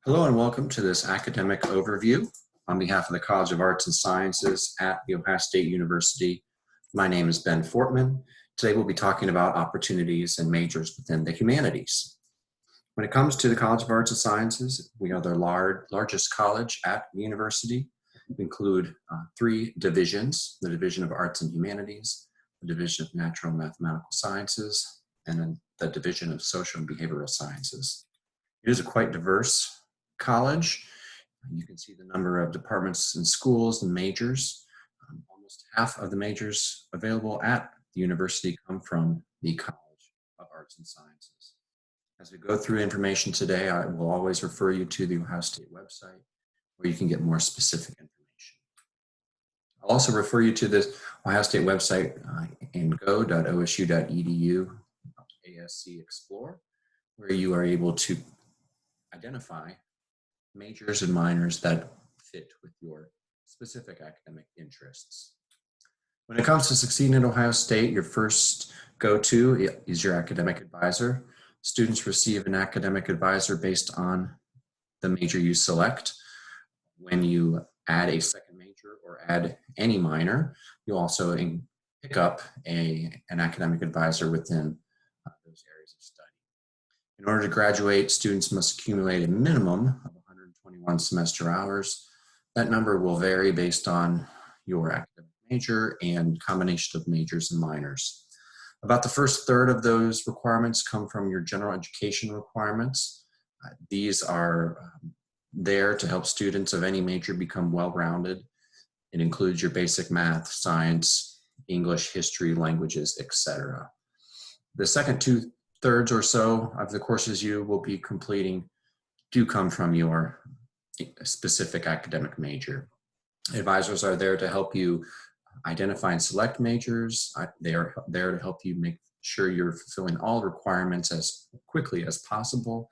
Hello and welcome to this academic overview on behalf of the College of Arts and Sciences at The Ohio State University. My name is Ben Fortman. Today we'll be talking about opportunities and majors within the humanities. When it comes to the College of Arts and Sciences, we are the largest college at the university. We include three divisions: the Division of Arts and Humanities, the Division of Natural and Mathematical Sciences, and then the Division of Social and Behavioral Sciences. It is a quite diverse college. You can see the number of departments and schools and majors. Almost half of the majors available at the university come from the College of Arts and Sciences. As we go through information today, I will always refer you to the Ohio State website where you can get more specific information. I'll also refer you to this Ohio State website in go.osu.edu ASC Explore, where you are able to identify majors and minors that fit with your specific academic interests. When it comes to succeeding at Ohio State, your first go-to is your academic advisor. Students receive an academic advisor based on the major you select. When you add a second major or add any minor, you'll also pick up an academic advisor within those areas of study. In order to graduate, students must accumulate a minimum of 121 semester hours. That number will vary based on your academic major and combination of majors and minors. About the first third of those requirements come from your general education requirements. These are there to help students of any major become well-rounded. It includes your basic math, science, English, history, languages, etc. The second two-thirds or so of the courses you will be completing do come from your specific academic major. Advisors are there to help you identify and select majors. They are there to help you make sure you're fulfilling all requirements as quickly as possible.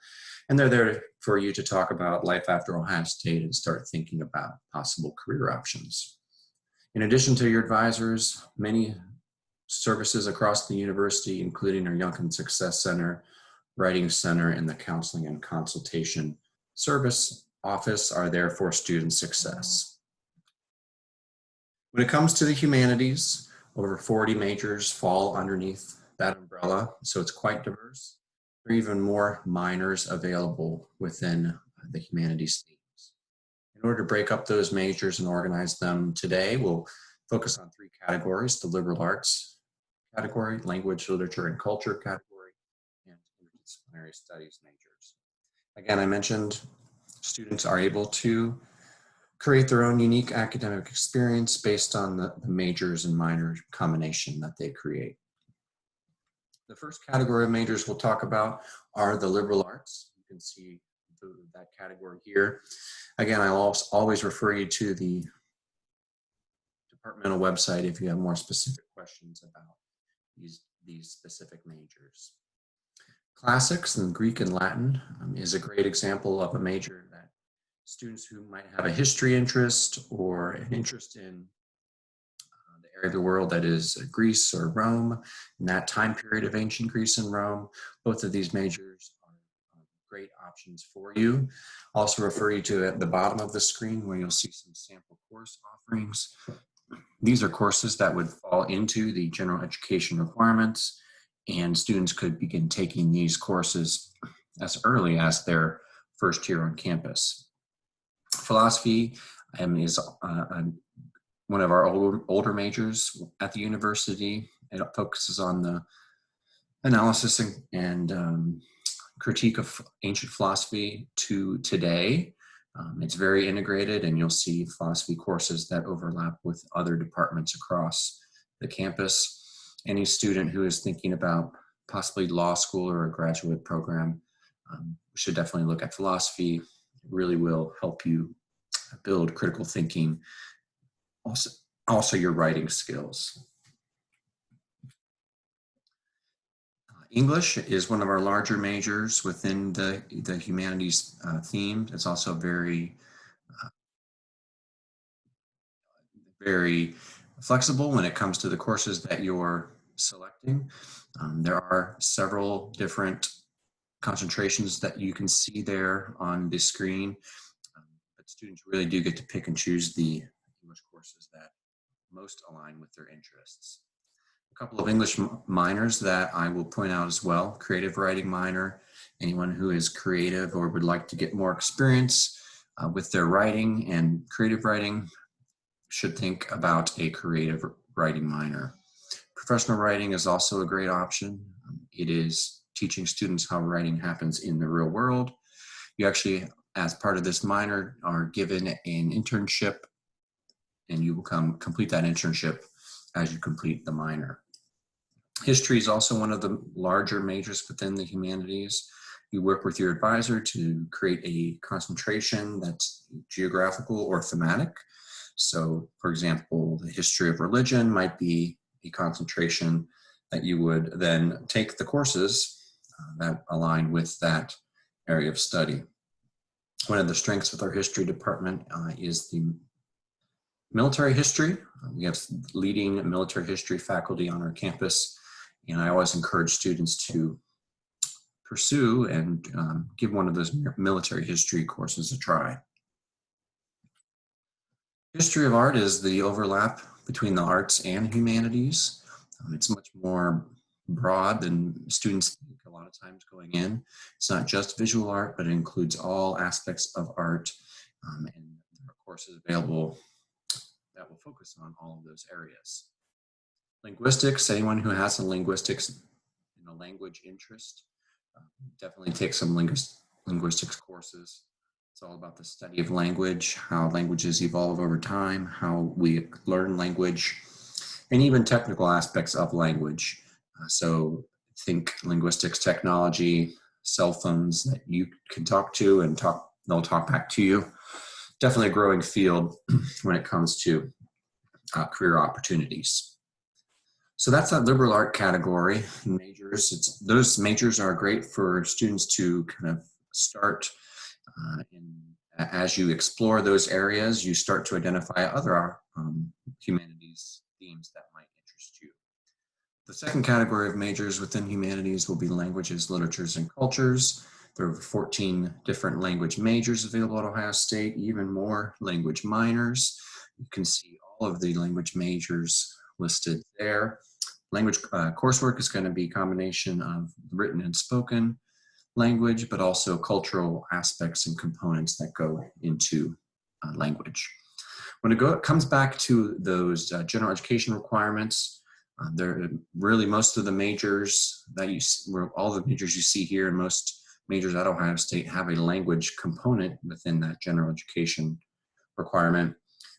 And they're there for you to talk about life after Ohio State and start thinking about possible career options. In addition to your advisors, many services across the university, including our Young and Success Center, Writing Center, and the Counseling and Consultation Service Office are there for student success. When it comes to the humanities, over 40 majors fall underneath that umbrella, so it's quite diverse. There are even more minors available within the humanities themes. In order to break up those majors and organize them today, we'll focus on three categories: the liberal arts category, language, literature, and culture category, and interdisciplinary studies majors. Again, I mentioned students are able to create their own unique academic experience based on the majors and minor combination that they create. The first category of majors we'll talk about are the liberal arts. You can see that category here. Again, I'll always refer you to the departmental website if you have more specific questions about these specific majors. Classics and Greek and Latin is a great example of a major that students who might have a history interest or an interest in the area of the world that is Greece or Rome, in that time period of ancient Greece and Rome, both of these majors are great options for you. Also refer you to at the bottom of the screen where you'll see some sample course offerings. These are courses that would fall into the general education requirements, and students could begin taking these courses as early as their first year on campus. Philosophy is one of our older majors at the university. It focuses on the analysis and critique of ancient philosophy to today. It's very integrated, and you'll see philosophy courses that overlap with other departments across the campus. Any student who is thinking about possibly law school or a graduate program should definitely look at philosophy. It really will help you build critical thinking, also your writing skills. English is one of our larger majors within the humanities theme. It's also very flexible when it comes to the courses that you're selecting. There are several different concentrations that you can see there on the screen, but students really do get to pick and choose the English courses that most align with their interests. A couple of English minors that I will point out as well: creative writing minor. Anyone who is creative or would like to get more experience with their writing and creative writing should think about a creative writing minor. Professional writing is also a great option. It is teaching students how writing happens in the real world. You actually, as part of this minor, are given an internship, and you will complete that internship as you complete the minor. History is also one of the larger majors within the humanities. You work with your advisor to create a concentration that's geographical or thematic. So, for example, the history of religion might be a concentration that you would then take the courses that align with that area of study. One of the strengths with our history department is the military history. We have leading military history faculty on our campus, and I always encourage students to pursue and give one of those military history courses a try. History of art is the overlap between the arts and humanities. It's much more broad than students think a lot of times going in. It's not just visual art, but it includes all aspects of art, and there are courses available that will focus on all of those areas. Linguistics, anyone who has a linguistics, language interest, definitely take some linguistics courses. It's all about the study of language, how languages evolve over time, how we learn language, and even technical aspects of language. So think linguistics technology, cell phones that you can talk to and they'll talk back to you. Definitely a growing field when it comes to career opportunities. So that's that liberal art category, majors. Those majors are great for students to kind of start as you explore those areas, you start to identify other humanities themes that might interest you. The second category of majors within humanities will be languages, literatures, and cultures. There are 14 different language majors available at Ohio State, even more language minors. You can see all of the language majors listed there. Language coursework is going to be a combination of written and spoken language, but also cultural aspects and components that go into language. When it comes back to those general education requirements, they're really most of the majors that all the majors you see here and most majors at Ohio State have a language component within that general education requirement.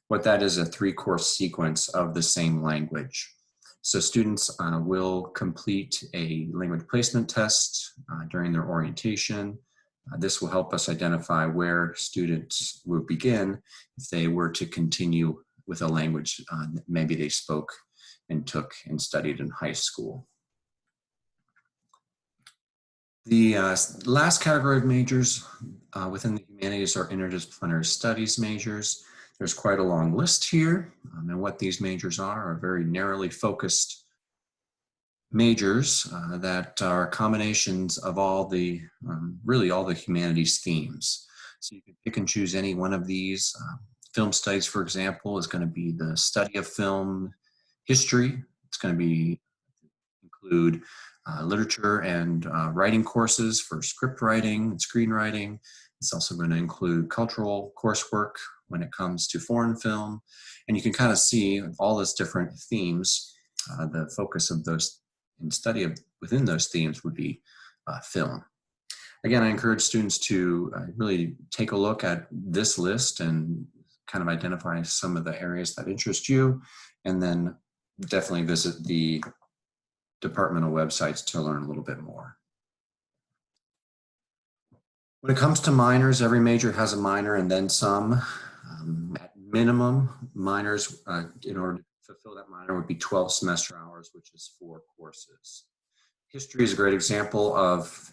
What that is, a 3-course sequence of the same language. So students will complete a language placement test during their orientation. This will help us identify where students will begin if they were to continue with a language that maybe they spoke and took and studied in high school. The last category of majors within the humanities are interdisciplinary studies majors. There's quite a long list here, and what these majors are very narrowly focused majors that are combinations of all the, really all the humanities themes. So you can pick and choose any one of these. Film studies, for example, is going to be the study of film history. It's going to include literature and writing courses for script writing and screenwriting. It's also going to include cultural coursework when it comes to foreign film. And you can kind of see all those different themes. The focus of those and study of within those themes would be film. Again, I encourage students to really take a look at this list and kind of identify some of the areas that interest you, and then definitely visit the departmental websites to learn a little bit more. When it comes to minors, every major has a minor and then some. At minimum, minors, in order to fulfill that minor, would be 12 semester hours, which is 4 courses. History is a great example of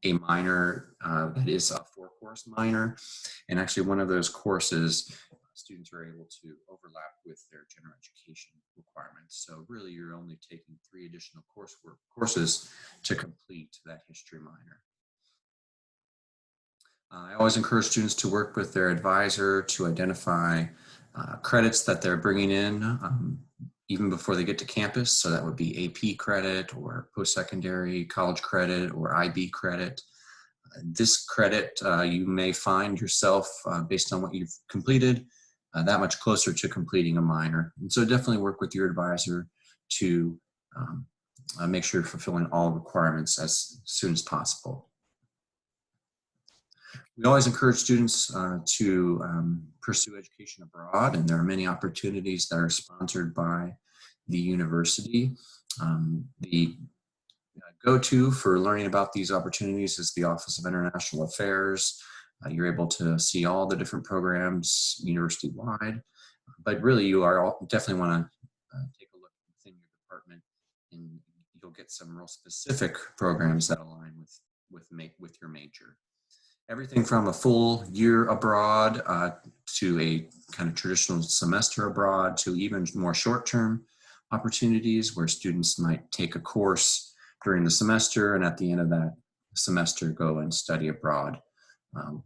a minor that is a 4-course minor. And actually one of those courses, students are able to overlap with their general education requirements. So really you're only taking 3 additional courses to complete that history minor. I always encourage students to work with their advisor to identify credits that they're bringing in even before they get to campus. So that would be AP credit or post-secondary college credit or IB credit. This credit you may find yourself, based on what you've completed, that much closer to completing a minor. And so definitely work with your advisor to make sure you're fulfilling all requirements as soon as possible. We always encourage students to pursue education abroad, and there are many opportunities that are sponsored by the university. The go-to for learning about these opportunities is the Office of International Affairs. You're able to see all the different programs university-wide, but really you are definitely want to take a look within your department, and you'll get some real specific programs that align with your major. Everything from a full year abroad to a kind of traditional semester abroad to even more short-term opportunities where students might take a course during the semester and at the end of that semester go and study abroad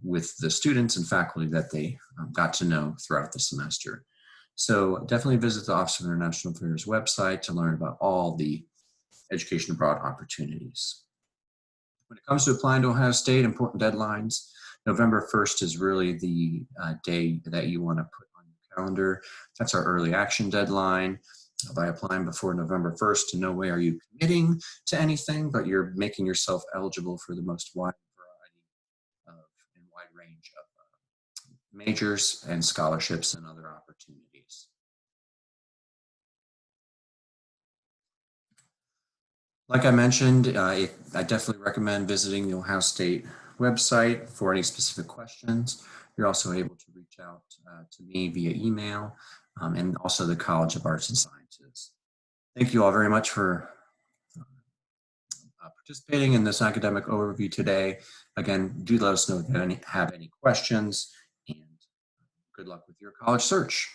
with the students and faculty that they got to know throughout the semester. So definitely visit the Office of International Affairs website to learn about all the education abroad opportunities. When it comes to applying to Ohio State, important deadlines, November 1st is really the day that you want to put on your calendar. That's our early action deadline. By applying before November 1st, in no way are you committing to anything, but you're making yourself eligible for the most wide variety and wide range of majors and scholarships and other opportunities. Like I mentioned, I definitely recommend visiting the Ohio State website for any specific questions. You're also able to reach out to me via email and also the College of Arts and Sciences. Thank you all very much for participating in this academic overview today. Again, do let us know if you have any questions, and good luck with your college search.